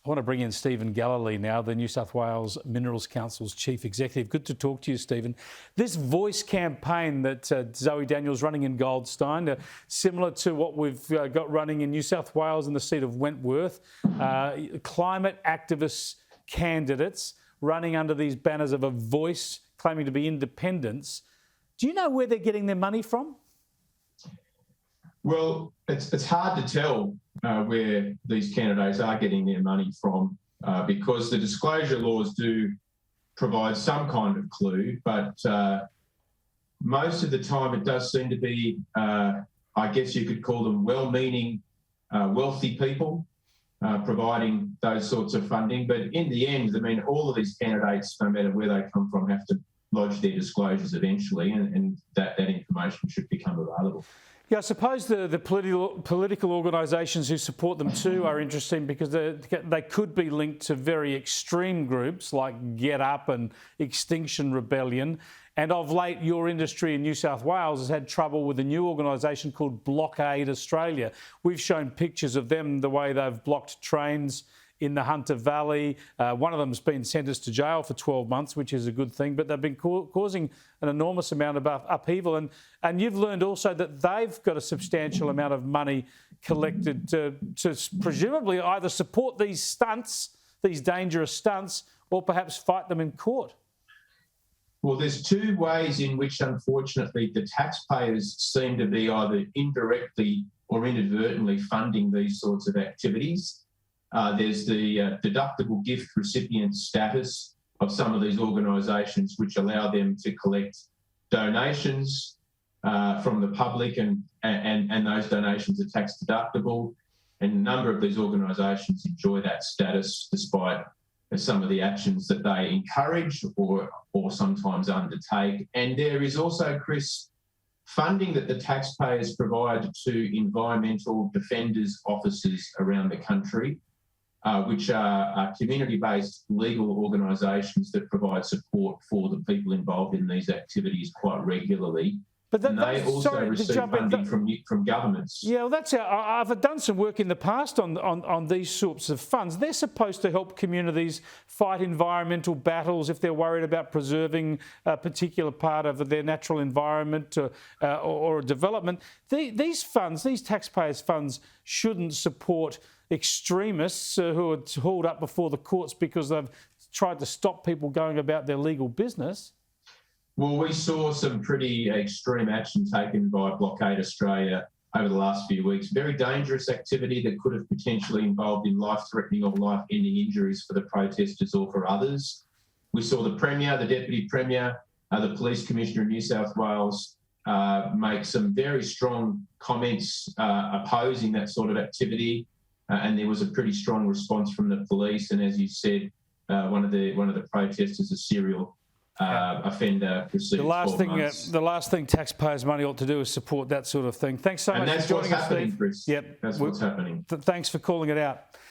I want to bring in Stephen Galilee now, the New South Wales Minerals Council's Chief Executive. Good to talk to you, Stephen. This voice campaign that Zoe Daniels running in Goldstein, similar to what we've got running in New South Wales in the seat of Wentworth, climate activist candidates running under these banners of a voice claiming to be independents. Do you know where they're getting their money from? Well, it's hard to tell where these candidates are getting their money from because the disclosure laws do provide some kind of clue, but most of the time it does seem to be, I guess you could call them well-meaning, wealthy people providing those sorts of funding. But in the end, I mean, all of these candidates, no matter where they come from, have to lodge their disclosures eventually, and that information should become available. Yeah, I suppose the political organisations who support them too are interesting because they could be linked to very extreme groups like Get Up and Extinction Rebellion. And of late, your industry in New South Wales has had trouble with a new organisation called Blockade Australia. We've shown pictures of them, the way they've blocked trains in the Hunter Valley. One of them's been sentenced to jail for 12 months, which is a good thing, but they've been causing an enormous amount of upheaval. And you've learned also that they've got a substantial amount of money collected to presumably either support these stunts, these dangerous stunts, or perhaps fight them in court. Well, there's two ways in which, unfortunately, the taxpayers seem to be either indirectly or inadvertently funding these sorts of activities. There's the deductible gift recipient status of some of these organisations, which allow them to collect donations from the public, and those donations are tax deductible. And a number of these organisations enjoy that status despite some of the actions that they encourage or sometimes undertake. And there is also, Chris, funding that the taxpayers provide to environmental defenders offices around the country, which are community-based legal organisations that provide support for the people involved in these activities quite regularly. But they also receive funding from governments. Yeah, well, that's I've done some work in the past on these sorts of funds. They're supposed to help communities fight environmental battles if they're worried about preserving a particular part of their natural environment or development. These funds, these taxpayers' funds, shouldn't support extremists who are hauled up before the courts because they've tried to stop people going about their legal business. Well, we saw some pretty extreme action taken by Blockade Australia over the last few weeks. Very dangerous activity that could have potentially involved in life-threatening or life-ending injuries for the protesters or for others. We saw the Premier, the Deputy Premier, the Police Commissioner in New South Wales make some very strong comments opposing that sort of activity. And there was a pretty strong response from the police. And as you said, one of the protesters, a serial offender, received 12 months. The last thing taxpayers' money ought to do is support that sort of thing. Thanks so much for joining us, Steve. Chris. Yep, that's what's happening. Thanks for calling it out.